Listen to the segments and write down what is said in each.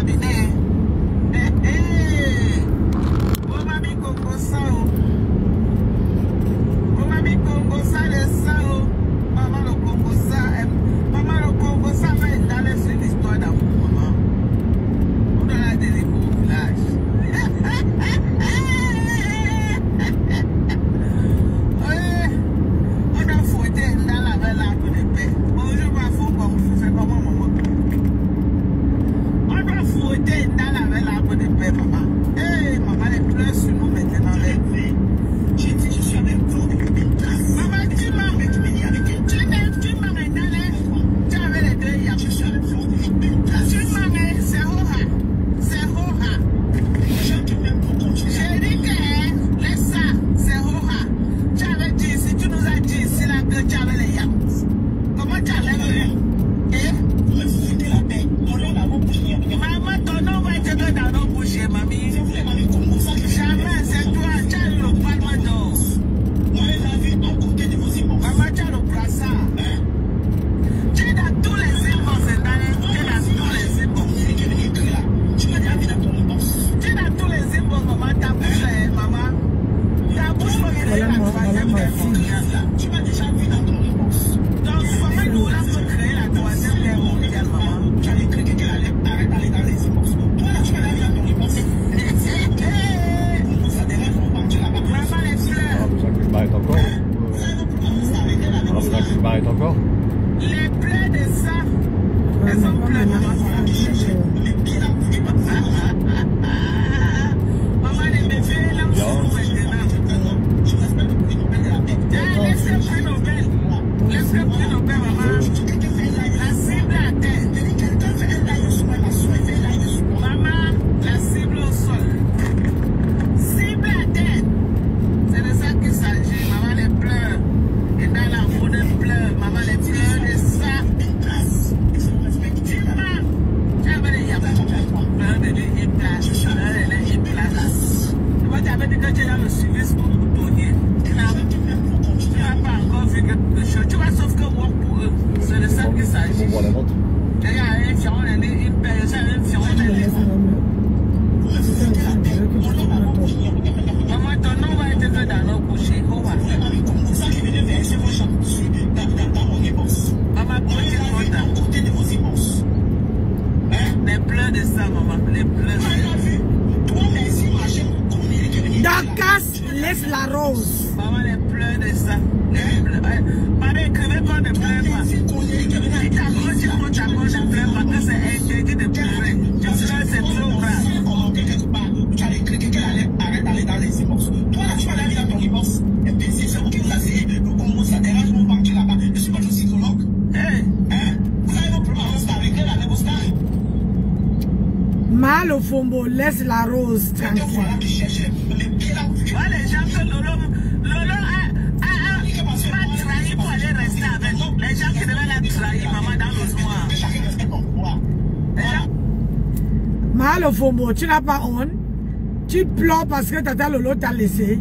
cabinet. Oh, mamie Congo ça. Oh, mamie Congo ça, les ça. Maman le Congo ça. Maman le Congo ça va être dans une histoire d'amour, maman. On a la télé au village. On a fouetté dans la belle arbre de paix. Bonjour ma fou, c'est comment maman? On a fouetté dans la belle arbre de paix, maman. Hey, maman, les pleurs sur nous maintenant. J'ai dit, je suis avec vous. Maman, tu m'as tu avais les deux, il y a plus seul. Tu m'as c'est Hoha. C'est Hoha. J'ai dit que, laisse ça, c'est Hoha. Tu avais dit, si tu nous as dit, c'est là que tu avais les yams. Comment tu avais les yams? Maman, ton nom va être dans nos bouches, mamie. Jamais, c'est toi, tu as le palme d'or. Maman, tu as le brassard. Tu es dans tous les époques, tu es dans tous les époques. Tu es dans tous les époques, maman, ta bouche, maman. Ta bouche, faut créer la troisième guerre mondiale. Tu m'as déjà vu dans ton réponse. Donc, maman, nous, là, faut créer la troisième guerre mondiale, maman. Tu avais cru qu'elle allait arrêter d'aller dans les époques. Toi, là, tu m'as vu dans ton réponse. Ça dérange, on va partir là-bas. Maman, les fleurs. Ah, ça que je m'arrête encore. Ah, ça que je m'arrête encore. Les plaies de ça, elles sont pleines, maman. Maman, les bébés, là, on se trouve maintenant. Laissez prix Nobel. Laissez prix Nobel, maman. La cible à terre. Maman, la cible au sol. Cible à terre. C'est de ça qu'il s'agit. Maman, les pleurs. Et dans la foule de pleurs. Maman, les pleurs de ça. Tu avais les yamas. Pleurs de une place. Pleurs de une place. Moi, tu avais dit que tu es dans le service pour donner. Tu n'as pas encore vu quelque chose. Tu vas sauf que voir pour eux. C'est de ça qu'il s'agit. On voit la vente. Il y a un fion, une personne, un fion, maman, ton nom va être dans nos bouches. Maman, les pleurs de ça, maman, les pleurs. Dorcas, laisse la rose. Maman, les pleurs de ça. Maman, écrivez pas de pleurs. Si ta gauche, tu prends ta gauche, ne pleure pas, que c'est interdit de pleurer. Tu pleures, c'est trop grave. Tu allais écrire qu'elle allait arrêter d'aller dans les immenses. Toi, là, tu vas aller dans ton immense. Et puis, si c'est vous qui placez le Congo, ça dérange mon banquier là-bas. Je suis pas ton psychologue. Hein? Vous avez vos problèmes avec elle, avec vos stars. Mal au fombo, laisse la rose tranquille. Voilà qui cherchait. Les gens que Lolo m'a trahi pour aller rester avec les gens qui devaient la trahir, maman, dans le soir. Mal au fombo, tu n'as pas honte? Tu pleures parce que Tata Lolo t'a laissé.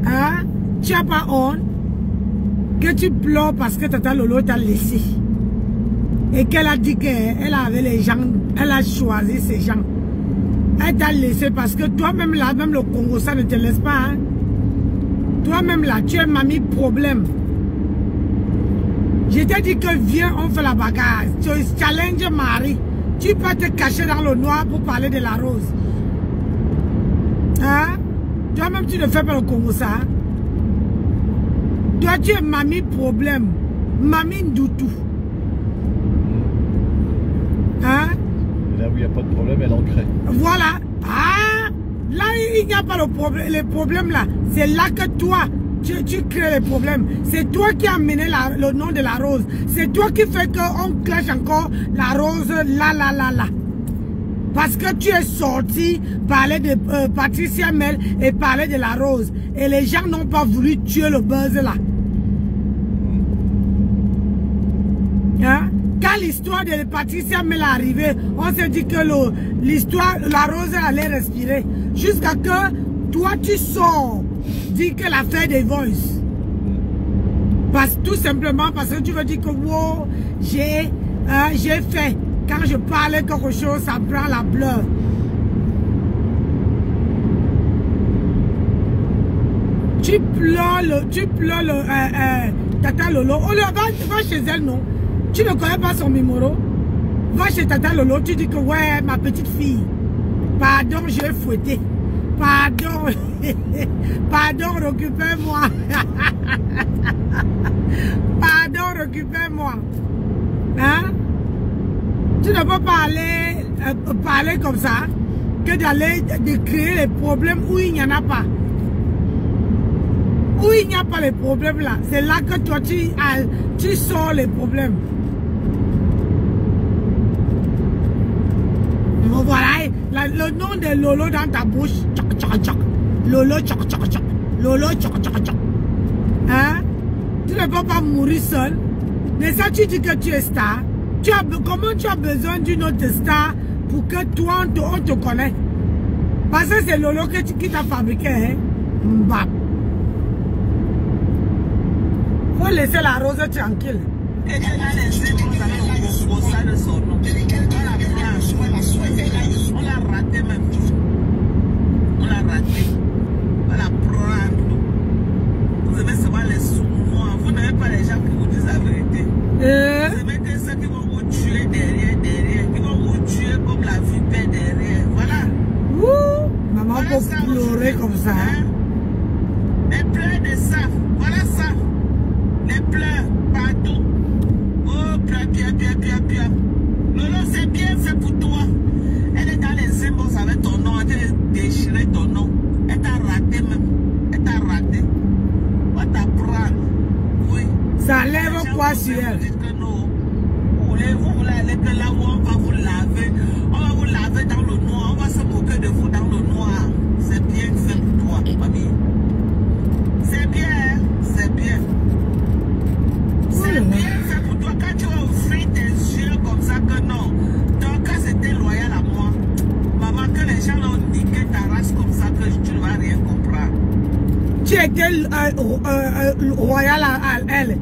Hein? Tu n'as pas honte? Que tu pleures parce que Tata Lolo t'a laissé. Et qu'elle a dit qu'elle avait les gens, elle a choisi ces gens. Elle t'a laissé parce que toi-même là, même le Congo, ça ne te laisse pas. Hein? Toi-même là, tu es mamie problème. Je t'ai dit que viens, on fait la bagarre. Tu challenge Marie. Tu peux te cacher dans le noir pour parler de la rose. Hein? Toi-même, tu ne fais pas le Congo ça. Hein? Toi, tu es mamie problème. Mamie Ndoutou. Hein? Là où il n'y a pas de problème, elle en crée. Voilà. Ah! Là, il n'y a pas le problème. Les problèmes là, c'est là que toi, tu crées les problèmes. C'est toi qui as amené le nom de la rose. C'est toi qui fait qu'on clash encore la rose là. Parce que tu es sorti parler de Patricia Mel et parler de la rose. Et les gens n'ont pas voulu tuer le buzz là. Hein? Quand l'histoire de Patricia Mel est arrivée, on s'est dit que l'histoire, la rose allait respirer. Jusqu'à que toi tu sors, dis que l'affaire des Voice. Tout simplement parce que tu veux dire que wow, j'ai fait. Quand je parlais quelque chose, ça prend la pleure. Tu pleures Tata Lolo. Oh, va chez elle, non? Tu ne connais pas son numéro? Va chez Tata Lolo, tu dis que ouais, ma petite fille. Pardon, je vais fouetter. Pardon. Pardon, récupère-moi. Pardon, récupère-moi. Hein? Tu ne peux pas aller parler comme ça que d'aller de créer les problèmes où il n'y en a pas. Où il n'y a pas les problèmes là. C'est là que toi tu sors les problèmes. Bon, voilà, le nom de Lolo dans ta bouche. Tchoc, tchoc, tchoc. Lolo, tchoc, tchoc, tchoc. Lolo, tchoc, tchoc, tchoc. Hein? Tu ne peux pas mourir seul. Mais ça, tu dis que tu es star. Comment tu as besoin d'une autre star pour que toi, on te connaisse? Parce que c'est Lolo qui t'a fabriqué. Hein? Mbap. Faut laisser la rose tranquille. On l'a raté même. On l'a raté. On l'a prendre. Vous avez seulement les sous-mois. Vous n'avez pas les gens qui vous disent la vérité. Vous mettez ceux qui vont vous tuer derrière. Qui vont vous tuer comme la vipère derrière. Voilà. Ouh, maman voilà peut ça, pleurer comme ça. Hein? Les pleurs de ça. Voilà ça. Les pleurs partout. Oh, pia. Lolo, c'est bien fait pour toi. Elle est dans les symboles avec ton nom. Elle a déchiré ton nom. Elle t'a raté même. Elle t'a raté. On va t'apprendre. Oui. Ça lève quoi sur elle? Vous voulez aller que là où on va vous laver. On va vous laver dans le noir. On va se moquer de vous dans le noir. C'est bien fait pour toi, famille. C'est bien, hein? C'est bien. C'est bien fait pour toi. Quand tu vas ouvrir tes yeux comme ça que non. Donc quand c'était loyal à moi, maman, que les gens ont niqué ta race comme ça que tu ne vas rien comprendre. Tu étais royal à elle.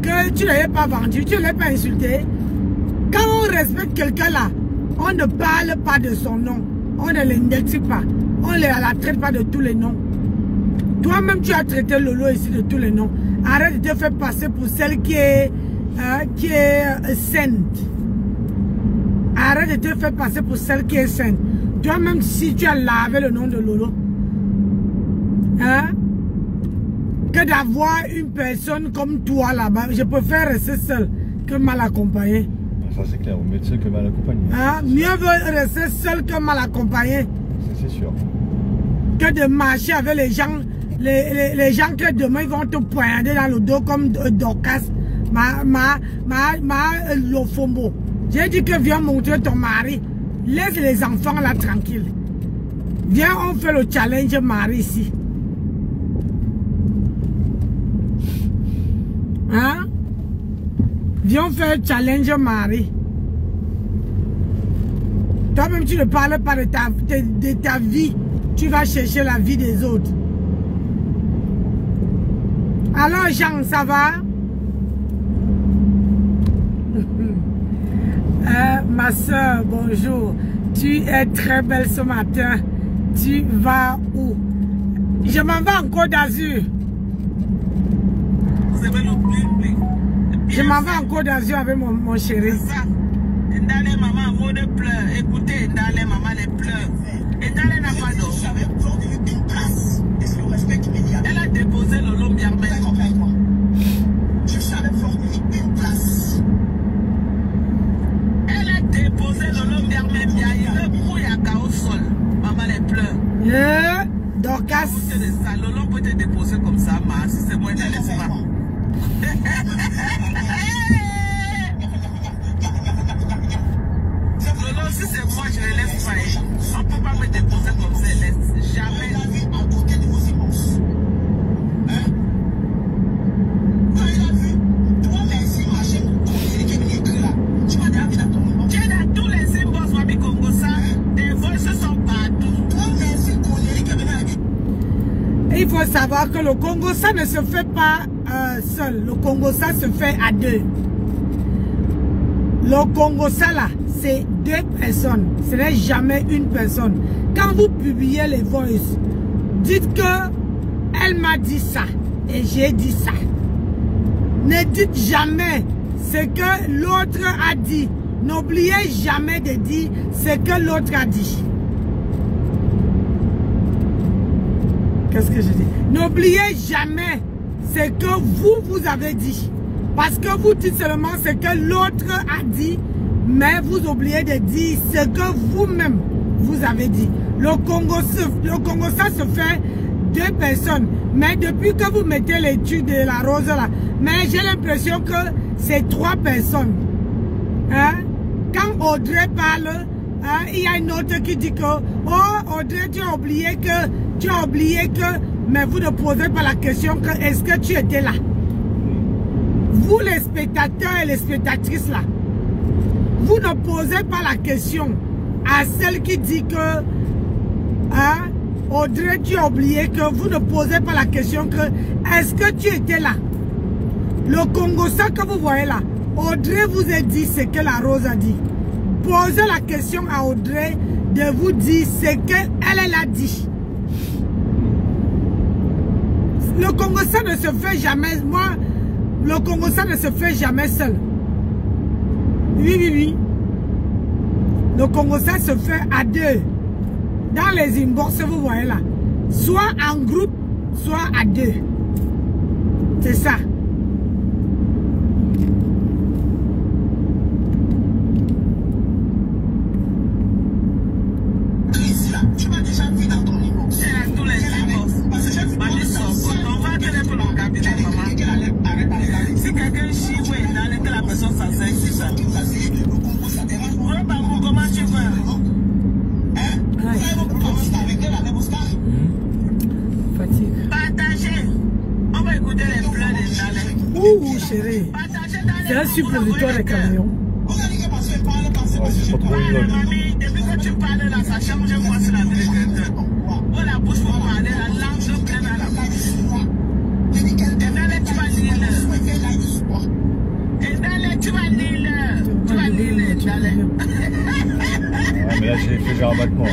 Que tu ne l'avais pas vendu, tu ne l'avais pas insulté. Quand on respecte quelqu'un là, on ne parle pas de son nom. On ne l'indexe pas. On ne la traite pas de tous les noms. Toi-même, tu as traité Lolo ici de tous les noms. Arrête de te faire passer pour celle qui est sainte. Arrête de te faire passer pour celle qui est sainte. Toi-même, si tu as lavé le nom de Lolo, hein, que d'avoir une personne comme toi là-bas, je préfère rester seul que mal accompagné. Ça c'est clair, mieux seul que mal accompagné. Hein? Mieux vaut rester seul que mal accompagné. C'est sûr. Que de marcher avec les gens, les gens que demain ils vont te poignarder dans le dos comme Dorcas, Lofombo. J'ai dit que viens montrer ton mari. Laisse les enfants là tranquilles. Viens, on fait le challenge mari ici. Hein? Viens faire le challenge mari. Toi-même, tu ne parles pas de ta vie. Tu vas chercher la vie des autres. Alors, Jean, ça va? Ma soeur, bonjour. Tu es très belle ce matin. Tu vas où? Je m'en vais en Côte d'Azur. Je m'en vais en Côte d'Azur avec mon chéri. C'est ça. Ndale maman, mot de pleurs. Écoutez, Ndale maman, les pleurs. Ndale n'a pas d'eau. Elle a déposé le long bien. Je savais fortifier une place. Elle a déposé le long bien. Il veut brouiller au sol. Maman, les pleurs. Dorcas. Lolo peut te déposer comme ça, mais si c'est moi, je ne laisse pas. Lolo, si c'est moi, je ne laisse pas. On ne peut pas me déposer comme ça, laisse jamais. Tu es dans tous les symboles, Wabi Congo, ça. Tes voix se sont partout. Il faut savoir que le Congo, ça ne se fait pas seul. Le Congo, ça se fait à deux. Le Congo, ça là, c'est 2 personnes. Ce n'est jamais une personne. Quand vous publiez les voices, dites que elle m'a dit ça et j'ai dit ça. Ne dites jamais ce que l'autre a dit. N'oubliez jamais de dire ce que l'autre a dit. Qu'est-ce que je dis? N'oubliez jamais ce que vous avez dit. Parce que vous dites seulement ce que l'autre a dit, mais vous oubliez de dire ce que vous-même vous avez dit. Le Congo, ça se fait 2 personnes. Mais depuis que vous mettez l'étude de la rose là, mais j'ai l'impression que c'est 3 personnes. Hein? Quand Audrey parle, hein, il y a une autre qui dit que oh Audrey, tu as oublié que, mais vous ne posez pas la question que est-ce que tu étais là? Vous les spectateurs et les spectatrices là, vous ne posez pas la question à celle qui dit que hein, Audrey, tu as oublié que, vous ne posez pas la question que est-ce que tu étais là? Le Congo, ça que vous voyez là, Audrey vous a dit ce que la Rose a dit. Posez la question à Audrey de vous dire ce qu'elle a dit. Le Congo, ça ne se fait jamais. Moi, le Congo, ça ne se fait jamais seul. Oui. Le Congo, ça se fait à 2. Dans les inbox, vous voyez là. Soit en groupe, soit à 2. C'est ça. Tu m'as déjà vu dans ton inbox. Tous les inbox. Parce que j'ai vu on va donner pour le cabinet, maman. Si quelqu'un chie, oui, dans que la personne s'enseigne, c'est ça. Comment tu veux? Fatigue. Partagez. On va écouter les pleurs des Nalais. Ouh, chérie. C'est un suppositoire de camion. C'est pas trop une Mamie, depuis que tu parles dans sa chambre, je vois sur la télévision. Oh, la bouche pour parler, la langue, je pleine à la bouche. Et dans les, tu vas lire. Et dans les, tu vas lire. Tu vas lire, dans les. Ah, mais là, j'ai fait genre avec moi.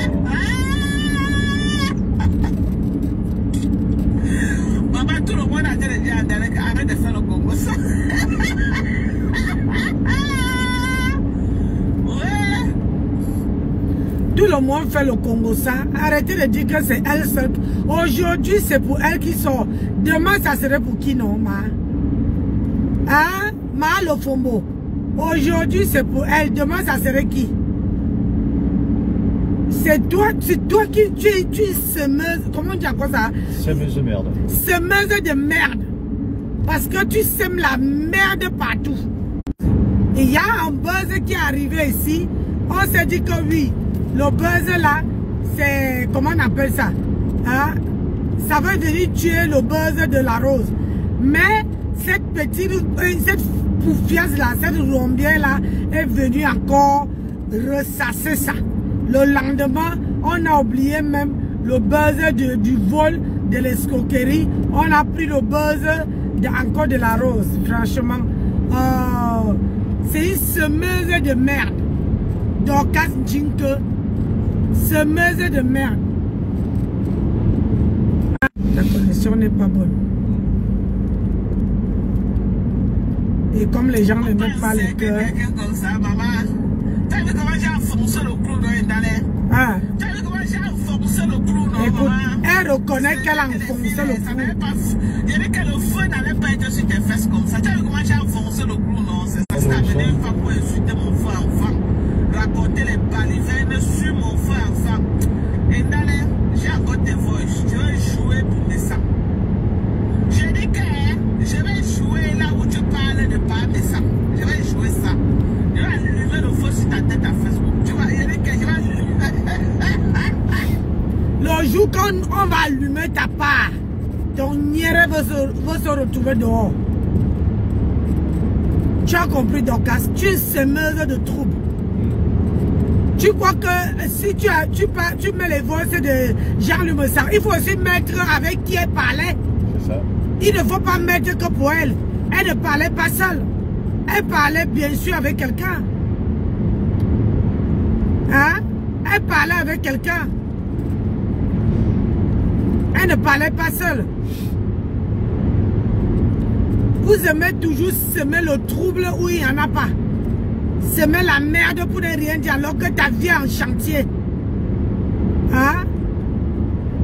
Maman, tout le monde a dit arrête de faire le Congo ça. Tout le monde fait le Congo ça. Arrêtez de dire que c'est elle seule. Aujourd'hui, c'est pour elle qui sort. Demain, ça serait pour qui, non, Ma? Hein? Ma Lofombo. Aujourd'hui, c'est pour elle. Demain, ça serait qui? C'est toi qui tu es semeuse. Comment dire quoi ça? Semeuse de merde. Semeuse de merde. Parce que tu sèmes la merde partout. Il y a un buzz qui est arrivé ici. On s'est dit que oui. Le buzz là, c'est, comment on appelle ça? Hein? Ça va venir tuer le buzz de la rose. Mais cette petite, cette poufiasse là, cette rombière là, est venue encore ressasser ça. Le lendemain, on a oublié même le buzz du vol, de l'escroquerie. On a pris le buzz encore de la rose, franchement. C'est une semeuse de merde. Dorcas Jinke. Semeuse de merde. La connexion n'est pas bonne. Et comme les gens ne mettent pas les cœurs. Comme ça, maman. Tu as vu comment j'ai enfoncé le clou dans les. Ah. Tu as vu comment j'ai enfoncé le clou, non, écoute, maman? elle reconnaît qu'elle a enfoncé le clou. Il y avait que le feu n'allait pas être sur tes fesses comme ça. Tu as vu comment j'ai enfoncé le clou, non? C'est ça, c'est amené une femme pour insulter mon frère enfant. Raconter les balivernes sur mon frère enfant. Et dans les, j'ai encore tes voices. Je vais jouer pour mes sangs. J'ai dit que je vais jouer là où tu parles de pas mes sangs. Je vais jouer ça. Je vais allumer le feu sur ta tête à Facebook. Tu vas dire que je vais allumer. Le jour quand on va allumer ta part, ton nière va se retrouver dehors. Tu as compris, Dorcas? Tu es semeuse de troubles. Tu crois que si tu mets les voix de Jean-Luc Messard, il faut aussi mettre avec qui elle parlait. C'est ça. Il ne faut pas mettre que pour elle. Elle ne parlait pas seule. Elle parlait bien sûr avec quelqu'un. Hein? Elle parlait avec quelqu'un. Elle ne parlait pas seule. Vous aimez toujours semer le trouble où il n'y en a pas. Semer la merde pour ne rien dire alors que ta vie est en chantier. Hein?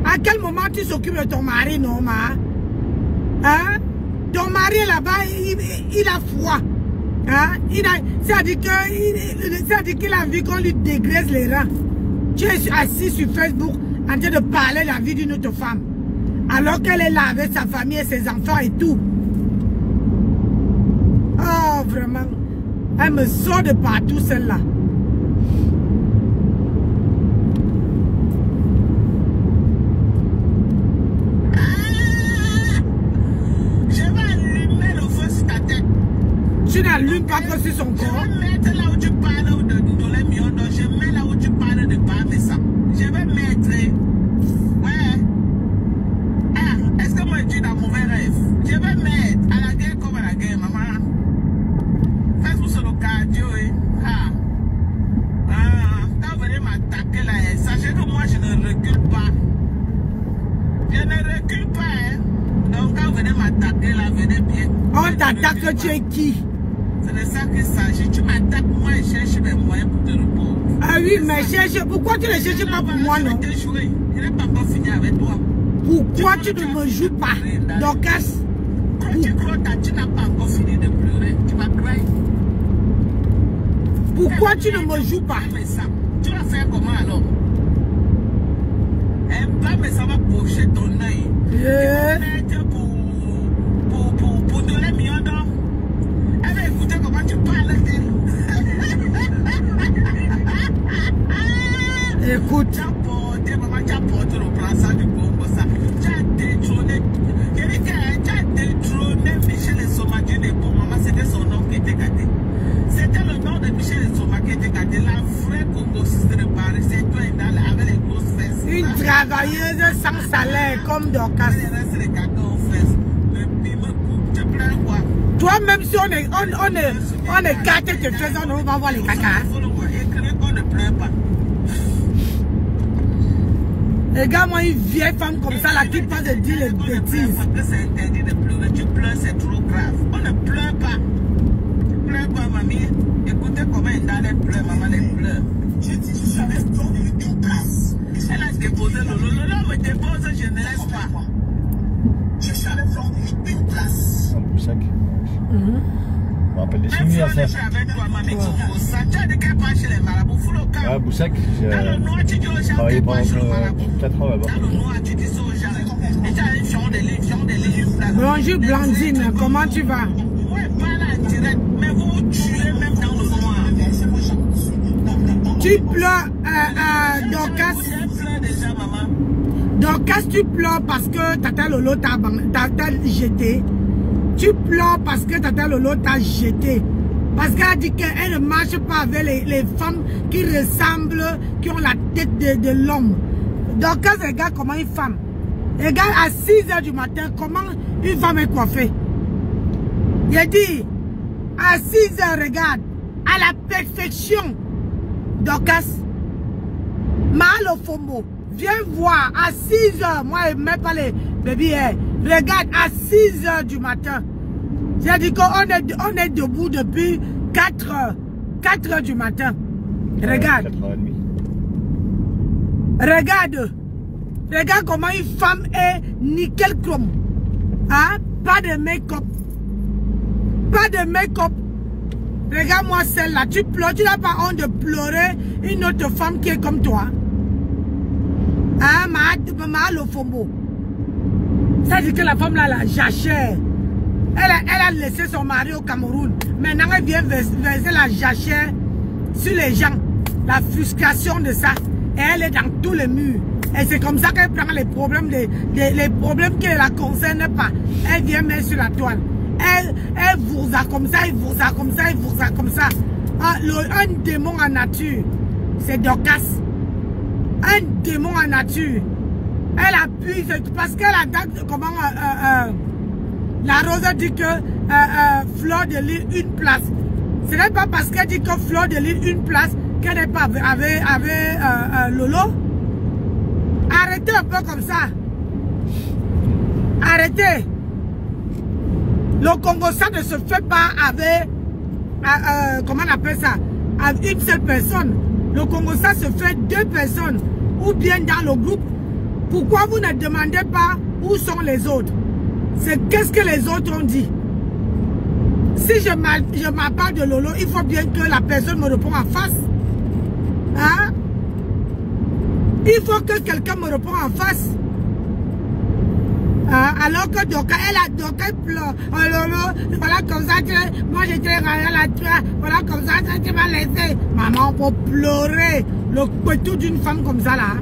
À quel moment tu s'occupes de ton mari, non, ma? Hein? Ton mari là-bas, il a froid. Hein? C'est-à-dire qu'il a envie qu'on lui dégraisse les reins. Tu es assis sur Facebook en train de parler de la vie d'une autre femme. Alors qu'elle est là avec sa famille et ses enfants et tout. Oh, vraiment. Elle me sort de partout, celle-là. Je vais allumer le feu sur ta tête. Tu n'allumes pas que sur son corps. Je vais mettre là où tu parles de les millions. Je mets là où tu parles de Bamessa. Je vais mettre. Ouais. Ah, est-ce que moi je suis dans mon mauvais rêve? Je vais mettre à la guerre comme à la guerre, maman. Facebook sur le cardio, ah. Quand vous venez m'attaquer là, sachez que moi je ne recule pas. Je ne recule pas, hein. Donc quand vous venez m'attaquer là, venez bien. On t'attaque, tu es qui? C'est de ça qu'il s'agit. Tu m'attaques, moi je cherche des moyens pour te reposer. Ah oui, mais cherche. Pourquoi tu ne cherches pas pour moi, non? Je n'ai pas encore fini avec toi. Pourquoi tu ne me joues pas, Dorcas? Quand tu crois que tu n'as pas encore fini de pleurer, tu vas pleurer. Pourquoi tu ne me joues pas? Tu vas faire comment alors? Mais ça va pocher ton œil. Pour donner millions d'or. Elle va écouter comment tu parles. Écoute. Tu as porté, maman, tu as porté le brassard du Congo, ça. Tu as détrôné. Tu as détrôné Michel Nsoma-Dieu des beaux, maman, c'était son nom qui était gâté. C'était le nom de Michel Nsoma qui était gâté. La vraie congosiste de Paris, c'est toi et Nala avec les grosses fesses. Une travailleuse sans salaire comme Dorcas. Toi-même, si on est 4 et te faisons, on va voir les caca. Regarde-moi une vieille femme comme ça là qui passe de dire les bêtises. Parce que c'est interdit de pleurer. Tu pleures, c'est trop grave. On ne pleure pas. Pleure pas, mamie. Écoutez comment elle pleure, maman, elle pleure. Je dis, je suis avec toi, une place. Elle a déposé le lot. Le lot me dépose, je ne laisse pas. Je suis avec toi, une place. Un Boussac. On me rappelle des Même souvenirs, si on ça. est avec toi, mamie, ça. Tu as de quel pas chez les marabouts? Faut le calme. Ouais, Boussac, j'ai travaillé pendant 4 ans là-bas. Dans le noir, tu dis ça aux gens. Et tu as une chambre de livres. Bonjour Blandine, comment tu vas? Ouais, pas là, direct. Mais vous tuez même dans le noir. Tu pleures, Dorcas. Je pleure déjà, maman. Dorcas, tu pleures parce que Tata Lolo t'a jeté. Tu pleures parce que Tata Lolo t'a jeté. Parce qu'elle a dit qu'elle ne marche pas avec les femmes qui ressemblent, qui ont la tête de l'homme. Dorcas, regarde comment une femme. Regarde à 6 h du matin, comment une femme est coiffée. J'ai dit, à 6 h, regarde, à la perfection. Dorcas, Mahalo Fombo, viens voir, à 6 h, moi je ne mets pas les bébés, regarde, à 6 h du matin. J'ai dit qu'on est debout depuis 4 h. 4 h du matin. Regarde. 4h30. Regarde. Regarde comment une femme est nickel chrome. Hein? Pas de make-up. Pas de make-up. Regarde-moi celle-là. Tu pleures. Tu n'as pas honte de pleurer une autre femme qui est comme toi. Hein? Mahalo Fombo. Ça dit que la femme là, la jachère. Elle a laissé son mari au Cameroun. Maintenant, elle vient verser la jachère sur les gens. La frustration de ça. Et elle est dans tous les murs. Et c'est comme ça qu'elle prend les problèmes, les problèmes qui ne la concernent pas. Elle vient mettre sur la toile. Elle vous a comme ça, elle vous a comme ça, elle vous a comme ça. Un démon en nature, c'est Dorcas. Un démon en nature. Elle appuie, parce qu'elle a comment... la Rose dit que Fleur de Lys une place. Ce n'est pas parce qu'elle dit que Fleur de Lys une place qu'elle n'est pas avec Lolo. Arrêtez un peu comme ça. Arrêtez. Le Congo, ça ne se fait pas avec, comment on appelle ça, avec une seule personne. Le Congo, ça se fait 2 personnes ou bien dans le groupe. Pourquoi vous ne demandez pas où sont les autres? C'est qu'est-ce que les autres ont dit. Si je m'appelle de Lolo, il faut bien que la personne me réponde en face. Hein? Il faut que quelqu'un me réponde en face. Alors que Doka, elle pleure. Oh Lolo, voilà comme ça, moi j'étais à la tuer. Voilà comme ça, tu m'as laissé. Maman, on peut pleurer le couteau d'une femme comme ça là.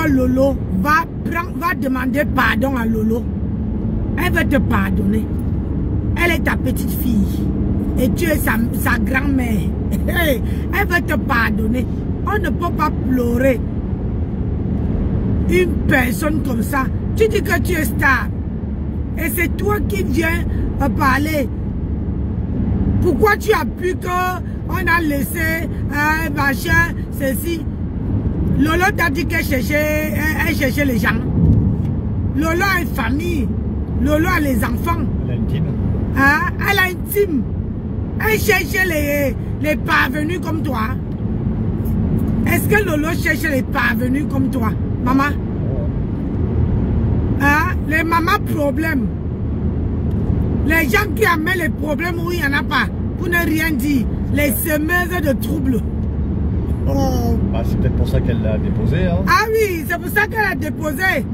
Lolo va demander pardon à Lolo. Elle va te pardonner. Elle est ta petite fille. Et tu es sa grand-mère. Elle va te pardonner. On ne peut pas pleurer une personne comme ça. Tu dis que tu es star. Et c'est toi qui viens parler. Pourquoi tu as pu qu'on a laissé machin, ceci? Lolo t'a dit qu'elle cherchait les gens. Lolo a une famille. Lolo a les enfants. Elle a une team. Hein? Elle a une team. Elle cherchait les parvenus comme toi. Est-ce que Lolo cherche les parvenus comme toi, maman? Hein? Les mamans problèmes. Les gens qui amènent les problèmes où il n'y en a pas. Pour ne rien dire. Les semeuses de troubles. Oh. Bah, c'est peut-être pour ça qu'elle l'a déposé. Hein. Ah oui, c'est pour ça qu'elle a déposé.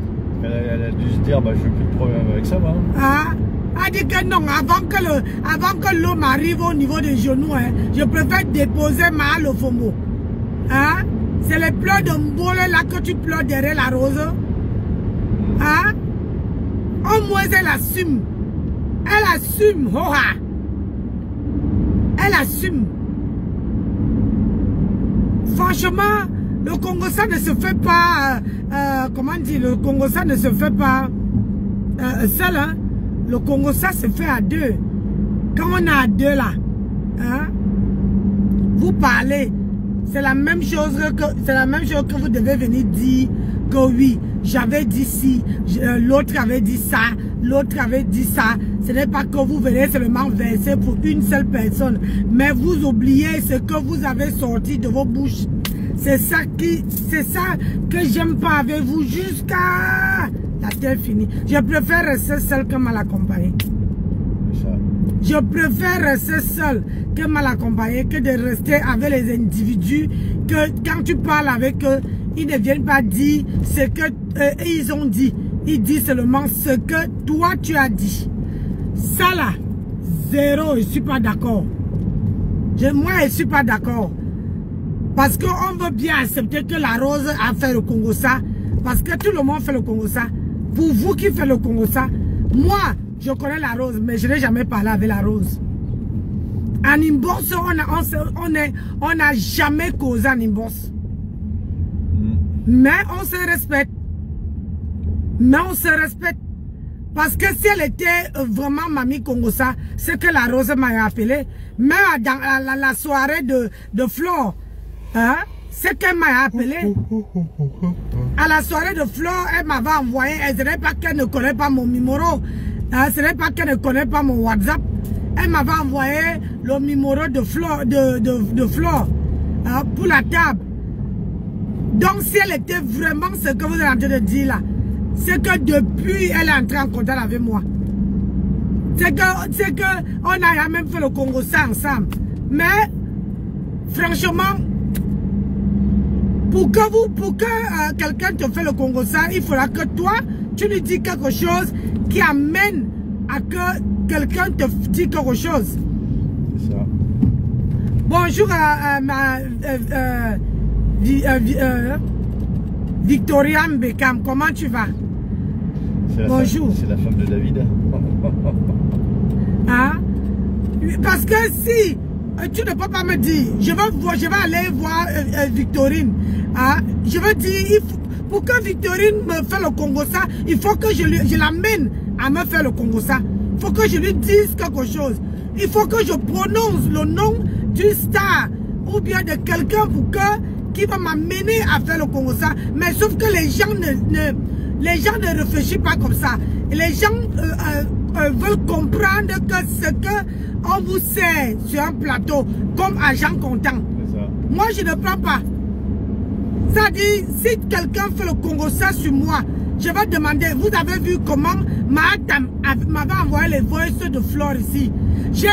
Elle a dû se dire, bah, je n'ai plus de problème avec ça, moi. Ah, elle dit que non, avant que l'homme arrive au niveau des genoux, hein, je préfère déposer ma lofomo. Hein? C'est les pleurs de Mbole là que tu pleures derrière la rose. Hein? Au moins, elle assume. Elle assume, hoha. Elle assume. Franchement, le Congo, ça ne se fait pas, comment dire, le Congo, ça ne se fait pas seul, hein. Le Congo, ça se fait à 2. Quand on est à 2 là, hein, vous parlez, c'est la même chose que vous devez venir dire que oui, j'avais dit ci, l'autre avait dit ça, l'autre avait dit ça. Ce n'est pas que vous venez seulement verser pour une seule personne, mais vous oubliez ce que vous avez sorti de vos bouches. C'est ça que j'aime pas avec vous jusqu'à la terre finie. Je préfère rester seul que mal accompagné. Je préfère rester seul que mal accompagné que de rester avec les individus que quand tu parles avec eux, ils ne viennent pas dire ce que ils ont dit. Ils disent seulement ce que toi tu as dit. Ça là, zéro, je ne suis pas d'accord. Moi, je ne suis pas d'accord. Parce qu'on veut bien accepter que la Rose a fait le Congo-ça. Parce que tout le monde fait le Congo-ça. Pour vous qui faites le Congo-ça, moi, je connais la Rose, mais je n'ai jamais parlé avec la Rose. En inbox, on n'a jamais causé en inbox. Mais on se respecte. Mais on se respecte. Parce que si elle était vraiment Mamie Congo-ça, c'est que la Rose m'a appelé. Mais dans la soirée de Flore, hein, c'est qu'elle m'a appelé. À la soirée de Flore, elle m'avait envoyé. Ce n'est pas qu'elle ne connaît pas mon numéro. Hein, ce n'est pas qu'elle ne connaît pas mon WhatsApp. Elle m'avait envoyé le numéro de Flore, hein, pour la table. Donc si elle était vraiment ce que vous êtes en train de dire là, c'est que depuis elle est entrée en contact avec moi. C'est que on a même fait le Congo ça ensemble. Mais franchement, pour que quelqu'un te fait le Congo ça, il faudra que toi, tu lui dis quelque chose qui amène à que quelqu'un te dise quelque chose. C'est ça. Bonjour à ma Victoriane Beckham, comment tu vas? Bonjour. C'est la femme de David. Hein? Parce que si tu ne peux pas me dire, je vais aller voir Victorine. Hein? Je veux dire, pour que Victorine me fasse le Congo ça, il faut que je l'amène à me faire le Congo ça. Il faut que je lui dise quelque chose. Il faut que je prononce le nom du star ou bien de quelqu'un qui va m'amener à faire le Congo ça. Mais sauf que les gens ne réfléchissent pas comme ça. Les gens veulent comprendre que ce qu'on vous sert sur un plateau comme agent comptant. Moi, je ne prends pas. Ça dit, si quelqu'un fait le Congo ça sur moi, je vais demander, vous avez vu comment Mahatam m'avait envoyé les voices de Flore ici. J'ai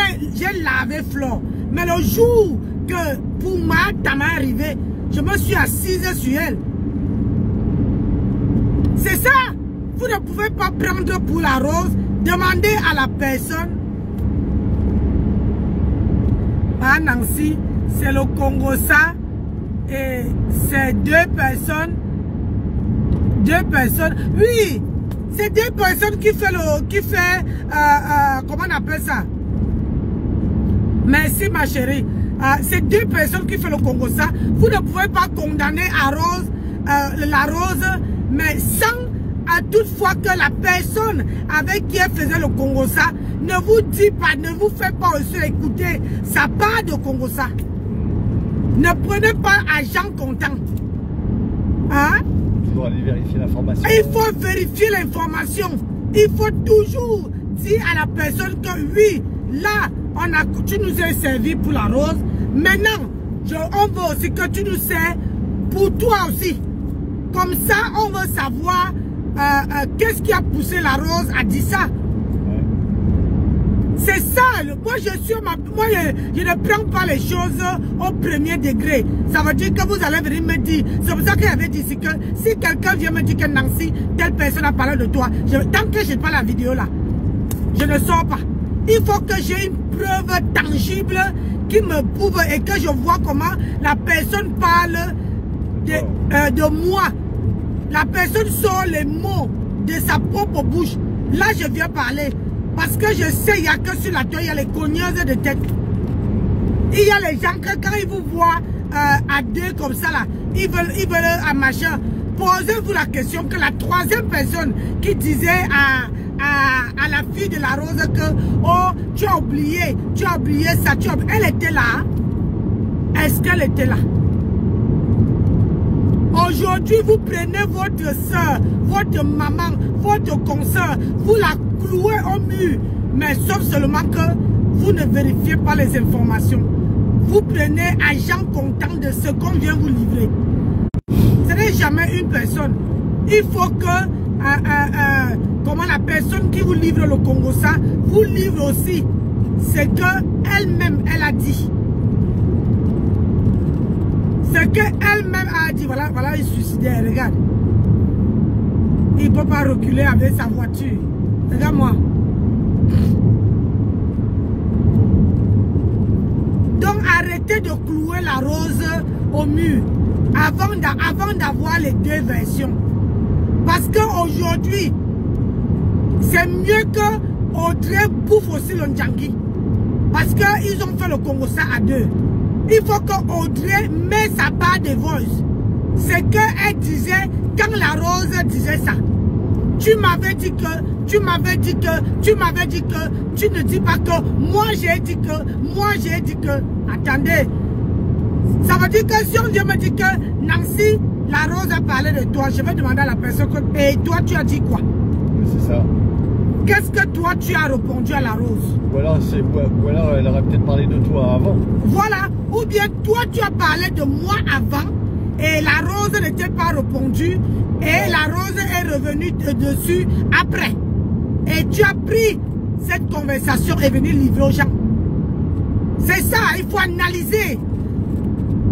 lavé Flore. Mais le jour que pour Mahatam est arrivé, je me suis assise sur elle. C'est ça. Vous ne pouvez pas prendre pour la Rose. Demandez à la personne. Ah Nancy, c'est le Congo ça. Et c'est deux personnes. Oui, c'est deux personnes qui fait comment on appelle ça? Merci ma chérie. C'est deux personnes qui font le Congo ça. Vous ne pouvez pas condamner à Rose, la Rose, mais sans toutefois que la personne avec qui elle faisait le Congo ça ne vous dit pas, ne vous fait pas aussi écouter sa part de Congo ça. Ne prenez pas agent comptant. Hein? Il faut aller vérifier l'information. Il faut vérifier l'information. Il faut toujours dire à la personne que oui, là, tu nous as servi pour la Rose. Maintenant, on veut aussi que tu nous sers pour toi aussi. Comme ça, on veut savoir qu'est-ce qui a poussé la Rose à dire ça. C'est ça. Moi, je ne prends pas les choses au premier degré. Ça veut dire que vous allez venir me dire. C'est pour ça qu'il avait dit que si quelqu'un vient me dire que Nancy, telle personne a parlé de toi, tant que je n'ai pas la vidéo là, je ne sors pas. Il faut que j'ai une preuve tangible qui me prouve et que je vois comment la personne parle de moi. La personne sort les mots de sa propre bouche. Là, je viens parler. Parce que je sais, il n'y a que sur la toile, il y a les cogneuses de tête. Il y a les gens que quand ils vous voient à deux comme ça, là, ils veulent un machin. Posez-vous la question que la troisième personne qui disait à la fille de la Rose que oh, tu as oublié ça, elle était là. Est-ce qu'elle était là? Aujourd'hui, vous prenez votre soeur, votre maman, votre consoeur, vous la clouez au mur. Mais sauf seulement que vous ne vérifiez pas les informations. Vous prenez agent comptant de ce qu'on vient vous livrer. Ce n'est jamais une personne. Il faut que comment la personne qui vous livre le Congo-ça vous livre aussi ce qu'elle-même elle a dit. Ce qu'elle-même a dit. Voilà, voilà, il suicidaire, regarde. Il ne peut pas reculer avec sa voiture. Regarde-moi. Donc arrêtez de clouer la rose au mur avant d'avoir les deux versions. Parce qu'aujourd'hui, c'est mieux que Audrey bouffe aussi le Ndjangi. Parce qu'ils ont fait le Congo ça à deux. Il faut que Audrey mette sa part de voice. C'est qu'elle disait, quand la rose disait ça, tu m'avais dit que, tu ne dis pas que, moi j'ai dit que. Attendez. Ça veut dire que si on vient me dire que Nancy, la rose a parlé de toi, je vais demander à la personne que, et toi tu as dit quoi? C'est ça. Qu'est-ce que toi tu as répondu à la rose? Ou alors elle aurait peut-être parlé de toi avant. Voilà. Ou bien toi tu as parlé de moi avant et la rose n'était pas répondue et la rose est revenue dessus après. Et tu as pris cette conversation et venu livrer aux gens. C'est ça, il faut analyser.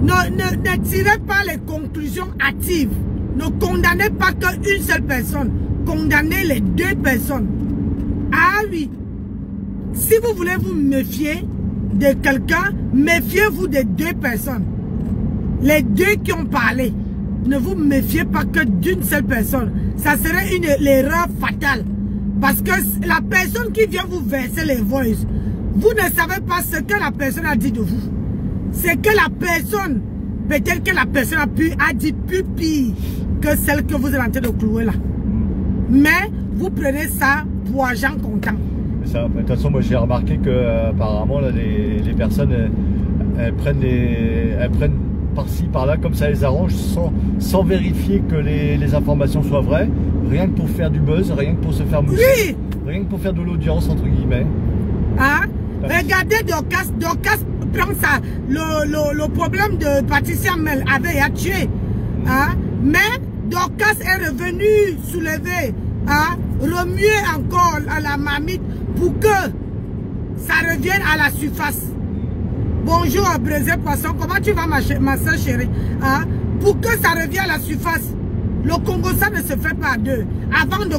Ne tirez pas les conclusions hâtives. Ne condamnez pas qu'une seule personne. Condamnez les deux personnes. Ah oui. Si vous voulez vous méfier de quelqu'un, méfiez-vous des deux personnes. Les deux qui ont parlé. Ne vous méfiez pas que d'une seule personne. Ça serait l'erreur fatale. Parce que la personne qui vient vous verser les voices, vous ne savez pas ce que la personne a dit de vous. C'est que la personne, peut-être que la personne a dit plus pire que celle que vous êtes en train de clouer là. Mais vous prenez ça pour agent comptant. Ça, de toute façon, moi j'ai remarqué que apparemment là, les personnes elles prennent par-ci par-là comme ça les arrange sans vérifier que les informations soient vraies, rien que pour faire du buzz, rien que pour se faire mousser, oui. Rien que pour faire de l'audience entre guillemets. Hein? Regardez Dorcas prend ça. Le problème de Patricia Mel avait tué. Hein? Mais Dorcas est revenu soulever, hein? Remuer encore à la marmite pour que ça revienne à la surface. Bonjour à Brésil Poisson, comment tu vas ma soeur chérie, hein? Pour que ça revienne à la surface. Le Congo ça ne se fait pas à deux. Avant de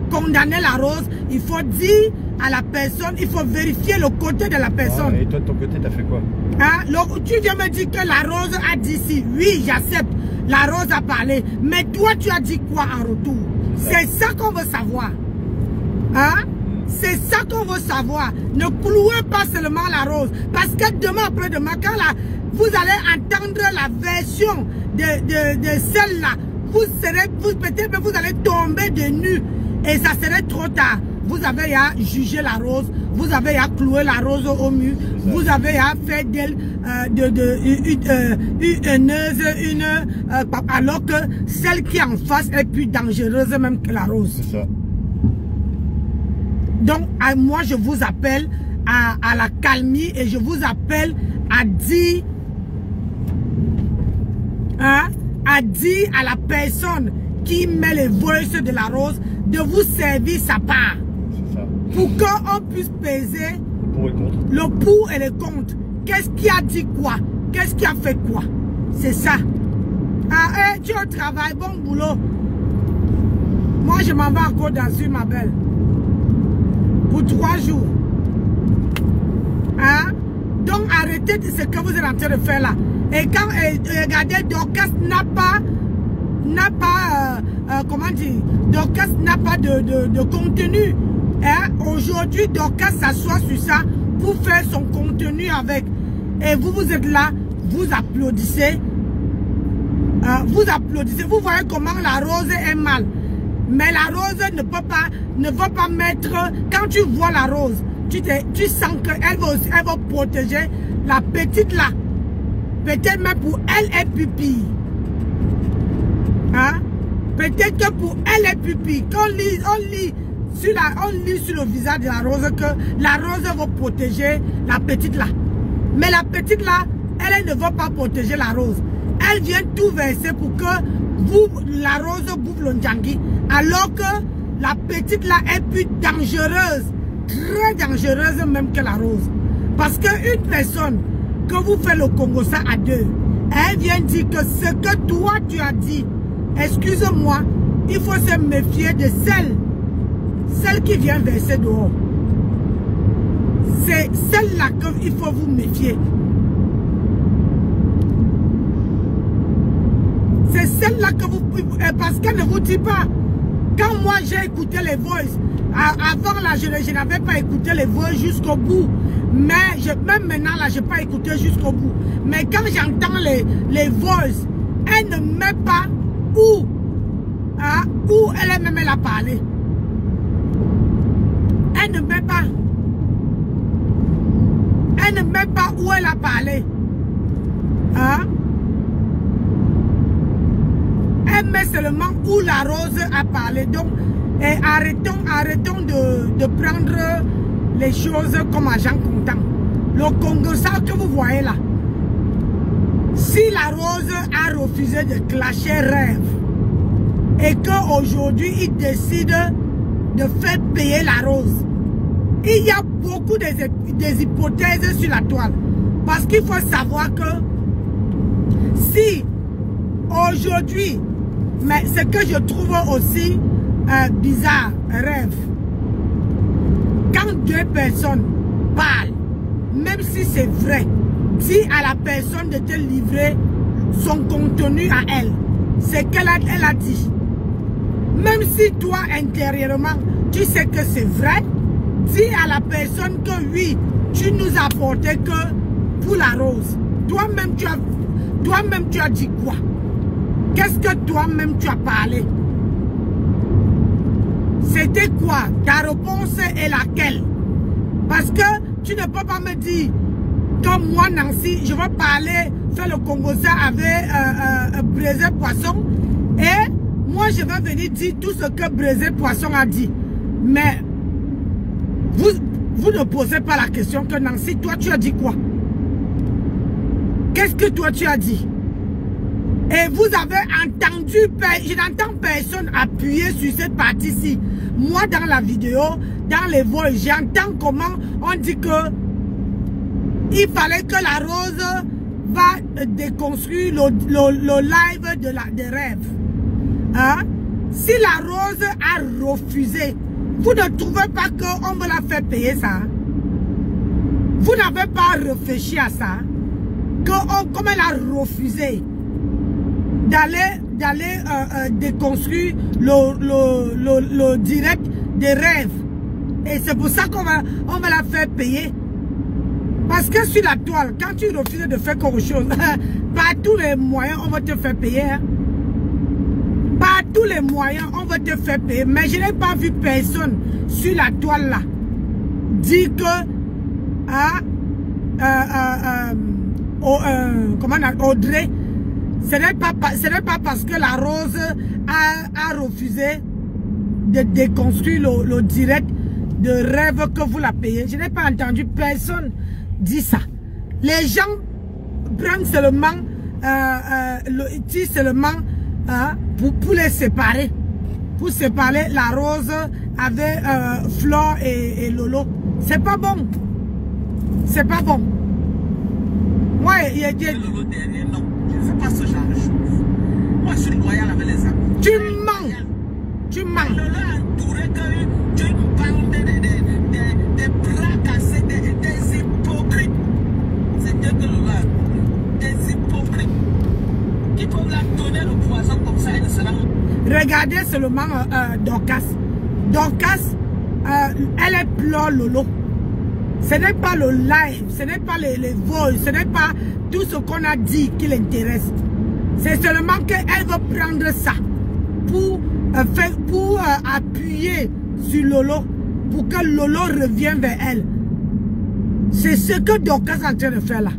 condamner la rose, il faut dire à la personne, il faut vérifier le côté de la personne. Ah, et toi de ton côté, tu as fait quoi? Hein? Tu viens me dire que la rose a dit si. Oui, j'accepte. La rose a parlé. Mais toi, tu as dit quoi en retour? C'est ça qu'on veut savoir. Hein? C'est ça qu'on veut savoir. Ne clouez pas seulement la rose. Parce que demain, après-demain, quand vous allez entendre la version de celle-là, peut-être vous allez tomber de nu. Et ça serait trop tard. Vous avez à juger la rose, vous avez à clouer la rose au mur, vous avez à faire d'elle alors que celle qui est en face est plus dangereuse même que la rose. C'est ça. Donc, moi, je vous appelle à la calmie et je vous appelle à dire, hein, à la personne qui met les voices de la rose de vous servir sa part. C'est ça. Pour qu'on puisse peser le pour et le contre. Qu'est-ce qui a dit quoi? Qu'est-ce qui a fait quoi? C'est ça. Ah, tu es au travail, bon boulot. Moi, je m'en vais en Côte d'Azur, ma belle. Pour 3 jours. Hein? Donc, arrêtez de ce que vous êtes en train de faire là. Et quand, regardez, Dorcas comment dire, Dorcas n'a pas de contenu. Hein? Aujourd'hui, Dorcas s'assoit sur ça pour faire son contenu avec. Et vous êtes là, vous applaudissez. Vous applaudissez. Vous voyez comment la rose est mal. Mais la rose ne va pas mettre. Quand tu vois la rose, tu sens qu'elle va protéger la petite là. Peut-être même pour elle est pupille. Hein? Peut-être que pour elle est pupille, on lit sur le visage de la rose que la rose va protéger la petite là. Mais la petite là, elle ne va pas protéger la rose. Elle vient tout verser pour que la rose bouffe le Ndjangi. Alors que la petite là est plus dangereuse, très dangereuse même que la rose. Parce qu'une personne que vous faites le Congo ça à deux, elle vient dire que ce que toi tu as dit, excuse-moi, il faut se méfier de celle qui vient verser dehors. C'est celle-là qu'il faut vous méfier. C'est celle-là que vous... Parce qu'elle ne vous dit pas. Quand moi j'ai écouté les voices, avant là je n'avais pas écouté les voices jusqu'au bout. Mais même maintenant là je n'ai pas écouté jusqu'au bout. Mais quand j'entends les voices, elle ne met pas où elle a parlé. Elle ne met pas. Elle ne met pas où elle a parlé. Hein? Elle met seulement où la rose a parlé. Donc, arrêtons de prendre les choses comme agent comptant. Le Congo, ça que vous voyez là. Si la rose a refusé de clasher rêve et qu'aujourd'hui il décide de faire payer la rose, il y a beaucoup des hypothèses sur la toile. Parce qu'il faut savoir que si aujourd'hui, mais ce que je trouve aussi bizarre, rêve, quand deux personnes parlent, même si c'est vrai, dis à la personne de te livrer son contenu à elle, c'est qu'elle a dit. Même si toi intérieurement, tu sais que c'est vrai, dis à la personne que oui, tu nous as apporté que pour la rose. Toi-même tu as dit quoi? Qu'est-ce que toi-même tu as parlé? C'était quoi? Ta réponse est laquelle? Parce que tu ne peux pas me dire comme moi Nancy, je vais parler, faire le Congosa avec Braisé Poisson et moi je vais venir dire tout ce que Braisé Poisson a dit. Mais vous ne posez pas la question que Nancy, toi tu as dit quoi? Qu'est-ce que toi tu as dit? Et vous avez entendu, je n'entends personne appuyer sur cette partie-ci. Moi dans la vidéo, dans les voix, j'entends comment on dit que il fallait que la rose va déconstruire le live des rêves. Hein? Si la rose a refusé, vous ne trouvez pas qu'on va la faire payer ça? Vous n'avez pas réfléchi à ça? Comme elle a refusé d'aller déconstruire le direct des rêves. Et c'est pour ça qu'on va la faire payer. Parce que sur la toile, quand tu refuses de faire quelque chose, par tous les moyens, on va te faire payer. Hein? Par tous les moyens, on va te faire payer. Mais je n'ai pas vu personne sur la toile là dire que Audrey, ce n'est pas parce que la rose a refusé de déconstruire le direct de rêve que vous la payez. Je n'ai pas entendu personne dire ça. Les gens prennent seulement pour les séparer. Pour séparer la rose avec Flore et Lolo. C'est pas bon. C'est pas bon. Moi, il y a des... Lolo derrière, non. Je ne fais pas ce genre de choses. Moi, je suis loyal avec les amis. Tu mens. Tu mens. Lolo a entouré que tu parles des bras cassés, des hypocrites. C'est Dieu que Lolo a des hypocrites. Qui peuvent la donner le poison comme ça, elle sera... Regardez seulement Dorcas. Dorcas, elle est pleure Lolo. Ce n'est pas le live, ce n'est pas les vols, ce n'est pas tout ce qu'on a dit qui l'intéresse. C'est seulement qu'elle va prendre ça pour appuyer sur Lolo, pour que Lolo revienne vers elle. C'est ce que Dorcas est en train de faire là.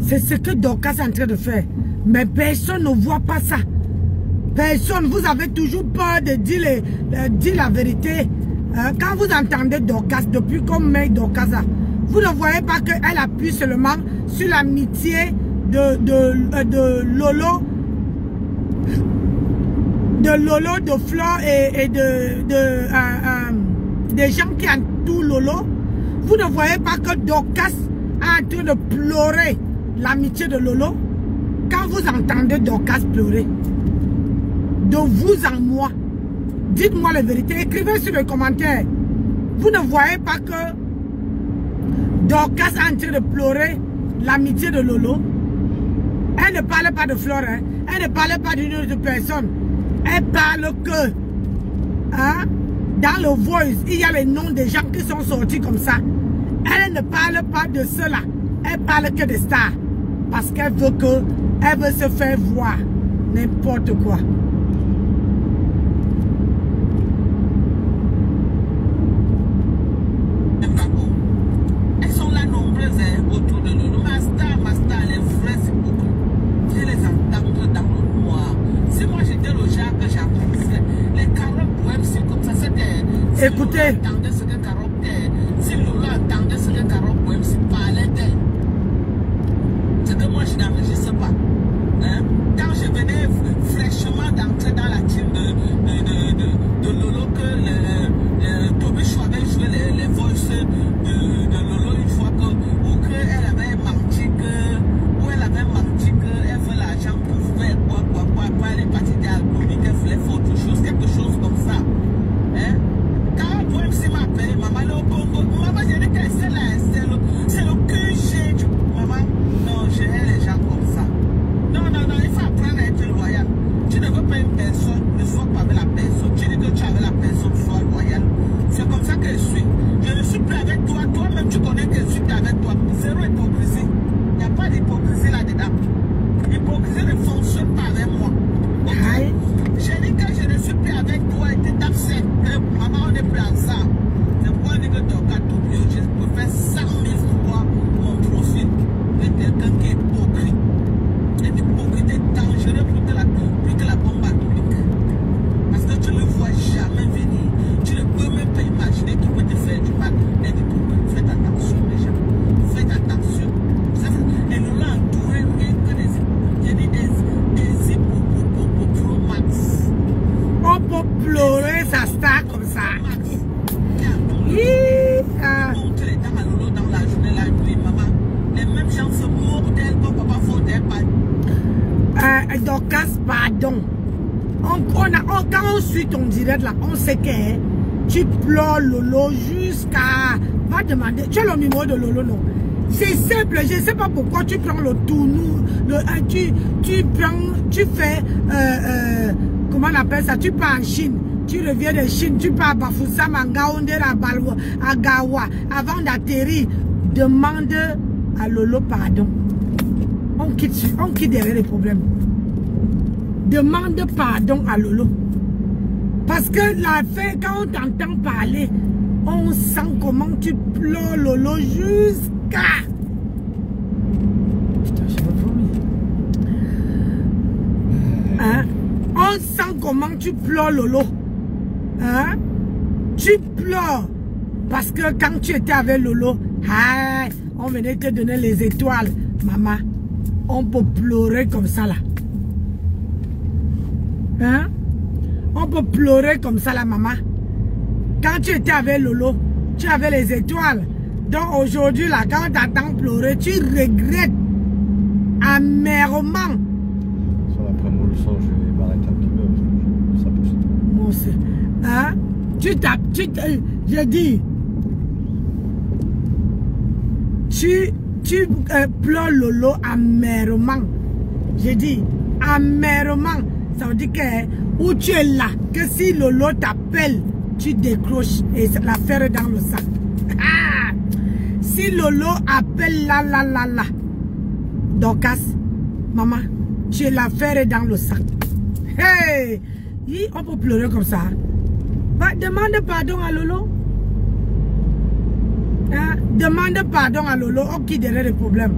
C'est ce que Dorcas est en train de faire. Mais personne ne voit pas ça. Personne, vous avez toujours peur de dire la vérité. Quand vous entendez Dorcas, depuis qu'on met Dorcas là, vous ne voyez pas qu'elle appuie seulement sur l'amitié de Lolo, de Flore et des gens qui entourent Lolo. Vous ne voyez pas que Dorcas est en train de pleurer l'amitié de Lolo. Quand vous entendez Dorcas pleurer, de vous en moi, dites-moi la vérité, écrivez sur les commentaires. Vous ne voyez pas que Dorcas est en train de pleurer l'amitié de Lolo? Elle ne parle pas de Flore, hein? Elle ne parle pas d'une autre personne. Elle parle que dans le voice, il y a les noms des gens qui sont sortis comme ça. Elle ne parle pas de cela. Elle parle que des stars. Parce qu'elle veut se faire voir n'importe quoi. Elles sont là nombreuses autour de nous. Master, les vrais, c'est beaucoup. Je les entends dans le noir. Si moi j'étais le genre que j'appréciais, les carottes poèmes, c'est comme ça. Écoutez. Si Lolo entendait ce que carotte, si Lolo entendait ce que carotte poèmes, c'est parlait d'elle. C'est que moi je n'enregistre pas. Quand je venais fraîchement d'entrer dans la team de Lolo, que Toby Chou avait joué les voices de Lolo une fois, ou qu'elle avait menti qu'elle veut l'argent pour faire quoi, elle est partie d'albumi, qu'elle voulait faire autre chose, quelque chose comme ça. Quand Poème m'a appelé, maman, le Congo, maman, j'ai dit que c'est le QG du maman. Non, j'ai les gens comme ça. Non, il faut apprendre à être loyal. Tu ne veux pas une personne, ne sois pas avec la personne. Tu dis que tu es avec la personne, sois loyal. C'est comme ça que je suis. Je ne suis plus avec toi. Toi-même, tu connais que je suis plus avec toi. Zéro hypocrisie. Il n'y a pas d'hypocrisie là-dedans. L'hypocrisie ne fonctionne pas avec moi. Okay? J'ai dit que je ne suis plus avec toi et tu t'absentes. Maman, on n'est plus ensemble. C'est pourquoi je dis que Dorcas Tobio, je préfère 100 000 fois mon profil que quelqu'un qui est hypocrite. L'hypocrite est dangereux plus que la bombe atomique. Parce que tu ne le vois jamais venir. Tu ne peux même pas imaginer qu'il peut te faire du mal. Être hypocrite. Faites attention les gens. Faites attention. Et nous l'avons entouré rien que des pro max. On peut pleurer sa star comme ça. Montre les dents à Lolo dans la journée, la nuit, maman. Les mêmes gens se moquent d'elle, ton papa faut d'elle pas. Dorcas, pardon. Quand on suit ton direct là, on sait que tu pleures Lolo jusqu'à... Va demander, tu as le numéro de Lolo, non? C'est simple, je ne sais pas pourquoi tu prends le tournou, tu fais, comment on appelle ça, tu pars en Chine, tu reviens de Chine, tu pars à Bafoussam, à Gaoundé, à Gawa, avant d'atterrir, demande à Lolo pardon. On quitte derrière les problèmes. Demande pardon à Lolo. Parce que l'affaire, quand on t'entend parler, on sent comment tu pleures Lolo jusqu'à... Putain, je vais vomir. On sent comment tu pleures Lolo. Tu pleures. Parce que quand tu étais avec Lolo, on venait te donner les étoiles. Maman, on peut pleurer comme ça là. On peut pleurer comme ça là, maman. Quand tu étais avec Lolo, tu avais les étoiles. Donc aujourd'hui là, quand on t'entend pleurer, tu regrettes amèrement. Ça, après mon leçon, je vais m'arrêter un petit peu. Ça pousse. Mon Dieu. Je dis, tu pleures Lolo amèrement. Je dis, amèrement. Ça veut dire que où tu es là, que si Lolo t'appelle, tu décroches et l'affaire est dans le sac. Si Lolo appelle là, Dorcas, maman, tu es l'affaire est dans le sac. Hey, on peut pleurer comme ça. Demande pardon à Lolo. Demande pardon à Lolo, on quitte derrière les problèmes.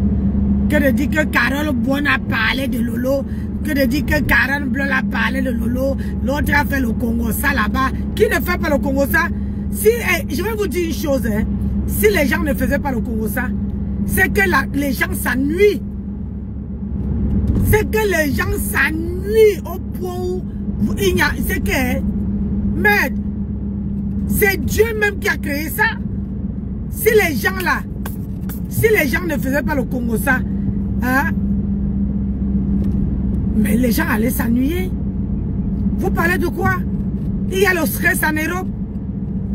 que de dire que Carole Bonne a parlé de Lolo, que de dire que Karen Bleu a parlé de Lolo, l'autre a fait le Congo ça là-bas. Qui ne fait pas le Congo ça? Si, je vais vous dire une chose, hein, si les gens ne faisaient pas le Congo ça, c'est que les gens s'ennuient. C'est que les gens s'ennuient au point où il y a, c'est que, mais c'est Dieu même qui a créé ça. Si les gens là, si les gens ne faisaient pas le Congo ça, hein, mais les gens allaient s'ennuyer. Vous parlez de quoi? Il y a le stress en Europe.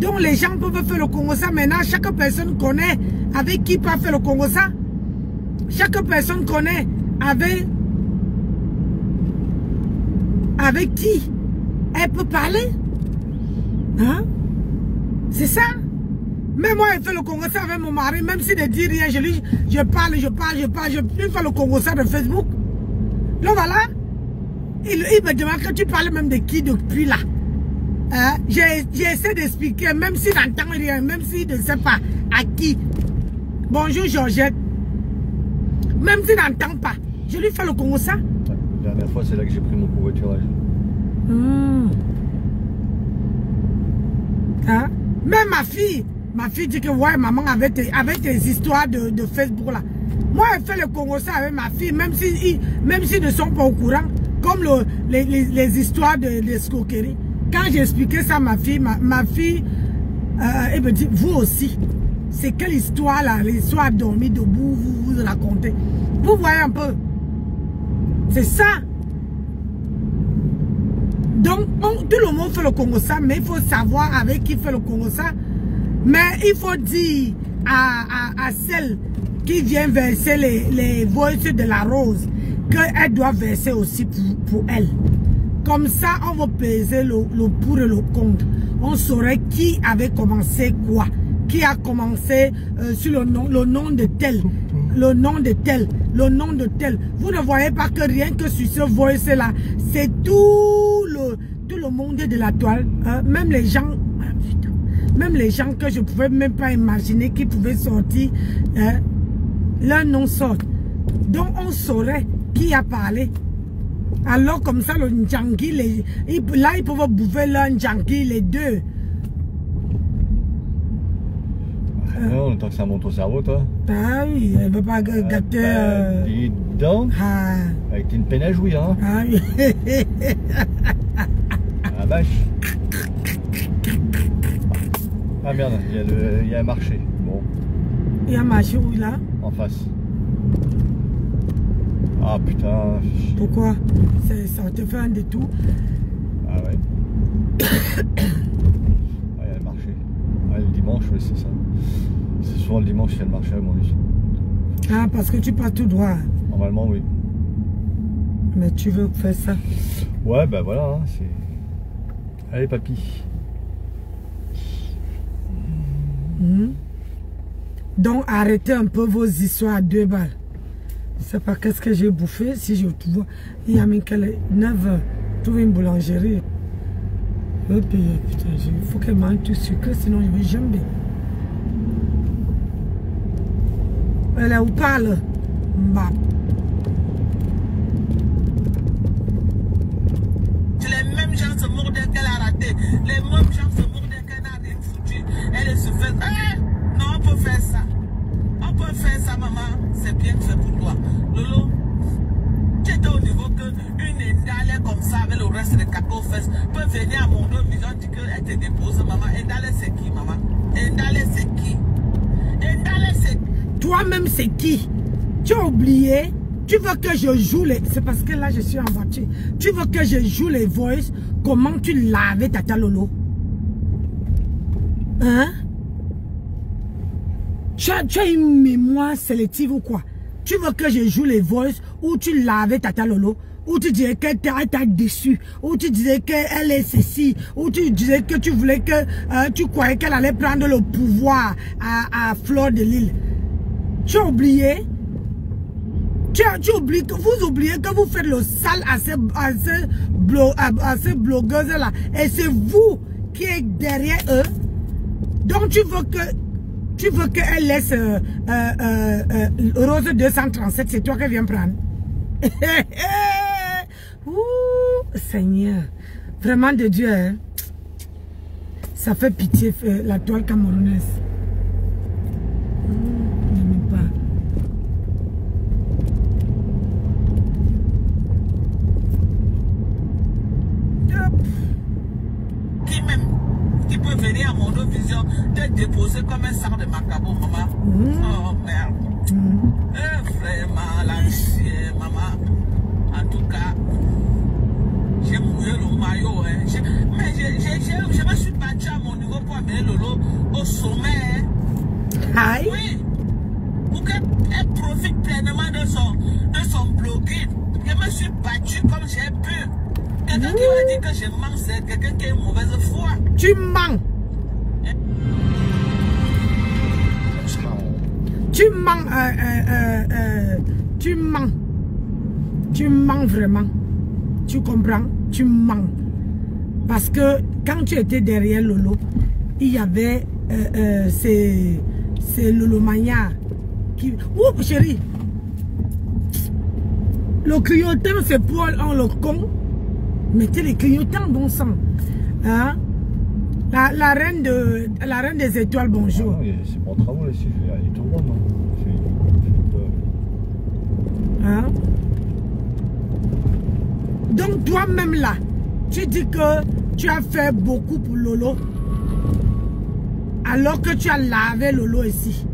Donc les gens peuvent faire le Congo ça. Maintenant, chaque personne connaît avec qui peut faire le Congo ça. Chaque personne connaît avec qui elle peut parler. Hein? C'est ça. Même moi, je fais le Congo ça avec mon mari, même s'il ne dit rien, je parle, je fais le Congo ça de Facebook. Donc voilà, il me demande que tu parles même de qui depuis là. Hein? J'essaie d'expliquer, même s'il n'entend rien, même s'il ne sait pas à qui. Bonjour Georgette. Même s'il n'entend pas, je lui fais le Congo ça. La dernière fois, c'est là que j'ai pris mon covoiturage. Hein? Même ma fille dit que ouais, maman, avec tes histoires de Facebook là. Moi, je fais le Congo ça avec ma fille, même s'ils ne sont pas au courant, comme les histoires d'escroquerie. Quand j'ai expliqué ça à ma fille, elle me dit, vous aussi, c'est quelle histoire là, l'histoire dormie debout, vous racontez. Vous voyez un peu. C'est ça. Donc, tout le monde fait le Congo ça, mais il faut savoir avec qui fait le Congo ça. Mais il faut dire à celle qui vient verser les voices de la rose qu'elle doit verser aussi pour elle. Comme ça, on va peser le pour et le contre. On saurait qui avait commencé quoi. Qui a commencé sur le nom de tel. Le nom de tel. Le nom de tel. Vous ne voyez pas que rien que sur ce voice-là, c'est tout le monde de la toile. Hein? Même les gens... Même les gens que je ne pouvais même pas imaginer qui pouvaient sortir, hein, leur nom sort. Donc on saurait qui a parlé. Alors comme ça, le Ndjangi, là ils peuvent bouffer leur Ndjangi, les deux. Non, tant que ça monte au cerveau, toi. Ah oui, elle ne veut pas gâter... Dis donc, avec une peine à jouer, hein. Ah oui. Ah vache. Ah merde, il y a un marché. Bon. Il y a un marché où là? En face. Ah putain. Pourquoi? Ça te fait un détour. Ah ouais. Ah, il y a le marché. Ah, le dimanche, oui, c'est ça. C'est souvent le dimanche qu'il y a le marché à mon avis. Ah, parce que tu passes tout droit. Normalement, oui. Mais tu veux faire ça? Ouais, ben voilà. Hein, c'est... Allez, papy. Donc arrêtez un peu vos histoires à 2 balles. Je ne sais pas qu'est-ce que j'ai bouffé. Si je trouve, il y a même qu'elle est 9h. Trouve une boulangerie. Je vais payer, putain. Il faut qu'elle mange tout sucré, sinon je ne vais jamais. Elle est où parle? Bah. Les mêmes gens se mordaient qu'elle a raté. Les mêmes gens se mordaient qu'elle n'a rien foutu. Elle se fait... non, on peut faire ça. On peut faire ça, maman. C'est bien fait pour toi. Lolo, tu étais au niveau qu'une Indale comme ça, avec le reste des cacao fesses, peut venir à mon dos, vision, dit qu'elle te dépose, maman. Indale, c'est qui, maman? Indale, c'est qui? Indale, c'est qui? Toi-même, c'est qui? Tu as oublié? Tu veux que je joue les... C'est parce que là, je suis en voiture. Tu veux que je joue les voices? Comment tu lavais Tata Lolo? Hein? Tu as une mémoire sélective ou quoi? Tu veux que je joue les voices où tu lavais Tata Lolo? Où tu disais qu'elle t'a déçu? Où tu disais qu'elle est ceci? Où tu disais que tu voulais que... tu croyais qu'elle allait prendre le pouvoir à Fleur de Lille? Tu as oublié? Tu oublies que vous oubliez que vous faites le sale à ces blogueuses-là. Et c'est vous qui êtes derrière eux. Donc tu veux que Tu veux qu'elle laisse Rose 237, c'est toi qui viens prendre. Ouh, Seigneur, vraiment de Dieu, hein? Ça fait pitié la toile camerounaise. N'aime pas. Qui peut venir à mon vision te déposer comme un sac de macabo, maman. Oh merde. Vraiment, l'ancien, maman. En tout cas, j'ai mouillé le maillot. Hein. Mais je me suis battu à mon niveau pour amener Lolo au sommet. Aïe. Oui. Pour qu'elle profite pleinement de son blogging. Je me suis battu comme j'ai pu. Quelqu'un qui m'a dit que je mens, c'est quelqu'un qui a une mauvaise foi. Tu mens. Tu mens. Tu mens. Tu mens vraiment. Tu comprends? Tu mens. Parce que quand tu étais derrière Lolo, il y avait ces Lolo Mania qui... Ouh, chérie. Le clignotant, c'est pour le con. Mettez les clignotants, bon sang. Hein? La reine des étoiles, bonjour. Ah, c'est mon travail là, si je vais aller tout le monde. Hein? Donc toi-même là, tu dis que tu as fait beaucoup pour Lolo, alors que tu as lavé Lolo ici.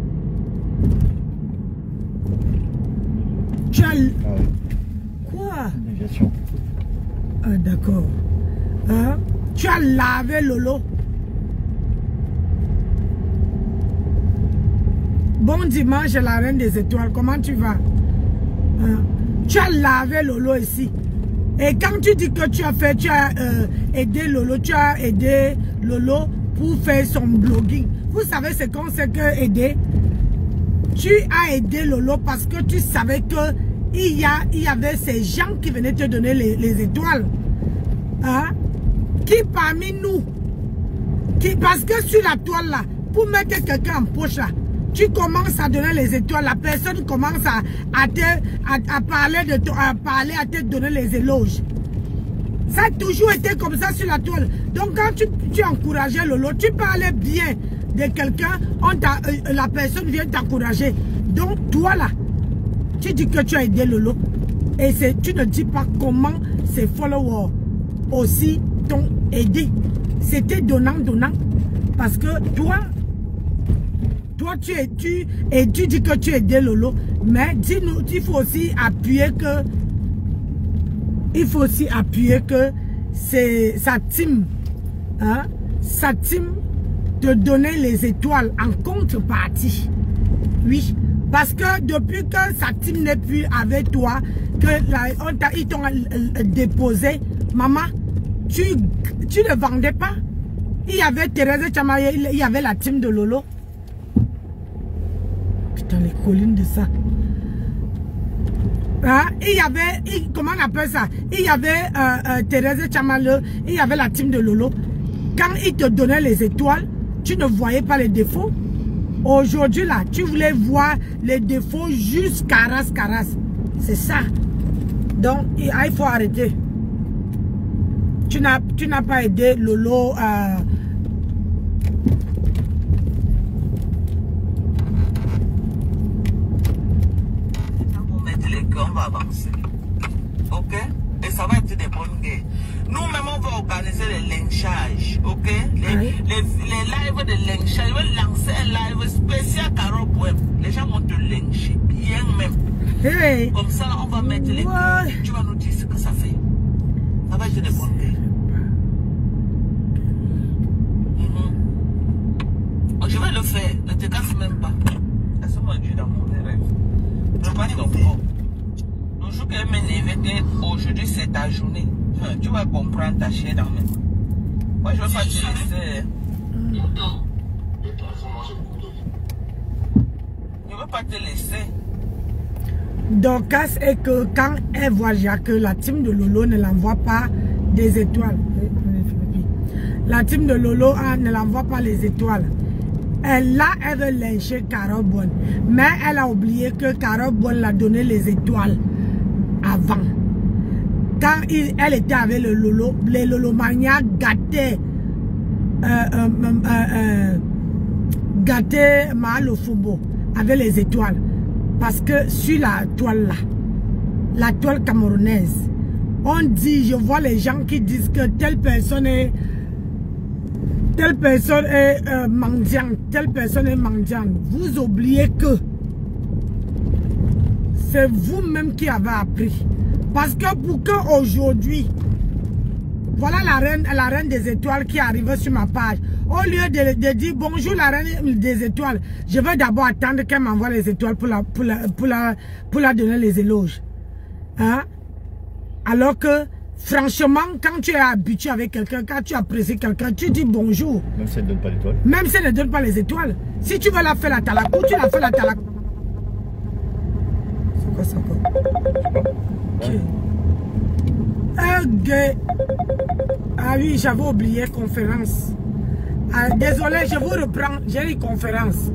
Tu as... Ah oui. Quoi? Négation. Ah, d'accord. Hein? Tu as lavé Lolo. Bon dimanche, la reine des étoiles. Comment tu vas? Hein? Tu as lavé Lolo ici. Et quand tu dis que tu as aidé Lolo, tu as aidé Lolo pour faire son blogging. Vous savez ce qu'on sait que aider? Tu as aidé Lolo parce que tu savais que il y avait ces gens qui venaient te donner les étoiles. Hein? Qui parmi nous, parce que sur la toile là, pour mettre quelqu'un en poche là, tu commences à donner les étoiles, la personne commence à parler à te donner les éloges. Ça a toujours été comme ça sur la toile. Donc quand tu encourageais Lolo, tu parlais bien de quelqu'un, la personne vient t'encourager. Donc toi là, tu dis que tu as aidé Lolo. Et tu ne dis pas comment ses followers aussi t'ont aidé. C'était donnant. Parce que toi tu dis que tu as aidé Lolo. Mais dis-nous, il faut aussi appuyer que c'est sa team. Hein? Sa team te donnait les étoiles en contrepartie. Oui. Parce que depuis que sa team n'est plus avec toi, ils t'ont déposé, maman, tu ne vendais pas. Il y avait Thérèse Chamaye, il y avait la team de Lolo. Putain, les collines de ça. Hein? Il y avait, comment on appelle ça? Il y avait Thérèse Chamaye, il y avait la team de Lolo. Quand ils te donnaient les étoiles, tu ne voyais pas les défauts. Aujourd'hui, là, tu voulais voir les défauts jusqu'à caras. C'est ça. Donc, il faut arrêter. Tu n'as pas aidé Lolo. Pour mettre les gants, on va avancer. Ok? Et ça va être des bonnes guerres. Nous-mêmes, on va organiser les lynchages. Ok? Les lives de lynchage. Je vais lancer un live spécial Carole Poème. Les gens vont te lyncher bien même. Hey. Comme ça, on va mettre les gants. Tu vas nous dire ce que ça fait. Ça va être des bonnes guerres. Je vais le faire. Ne te casse même pas. Laisse-moi Dieu dans mon rêve. Je pas comprendre. Le jour qu'elle m'énerve, aujourd'hui c'est ta journée. Tu vas comprendre ta chair dans mes mains. Moi je veux pas te laisser. Je veux pas te laisser. Donc, est que quand elle voit que la team de Lolo ne l'envoie pas des étoiles. La team de Lolo ne l'envoie pas les étoiles. Elle veut lyncher Carole Bonne. Mais elle a oublié que Carole Bonne l'a donné les étoiles avant. Quand elle était avec le Lolo, les Lolomania gâtaient Mahalo Fumbo avec les étoiles. Parce que sur la toile là, la toile camerounaise, on dit, je vois les gens qui disent que telle personne est mendiante, telle personne est mendiante. Vous oubliez que c'est vous-même qui avez appris. Parce que pour qu'aujourd'hui, voilà la reine des étoiles qui arrive sur ma page. Au lieu de dire bonjour la reine des étoiles, je vais d'abord attendre qu'elle m'envoie les étoiles pour la donner les éloges. Hein? Alors que, franchement, quand tu es habitué avec quelqu'un, quand tu apprécies quelqu'un, tu dis bonjour. Même si elle ne donne pas l'étoile. Même si elle ne donne pas les étoiles. Si tu veux la faire la talakou, tu la fais la talakou. C'est quoi ça encore? Okay. Ah oui, j'avais oublié conférence. Ah, désolé, je vous reprends. J'ai une conférence.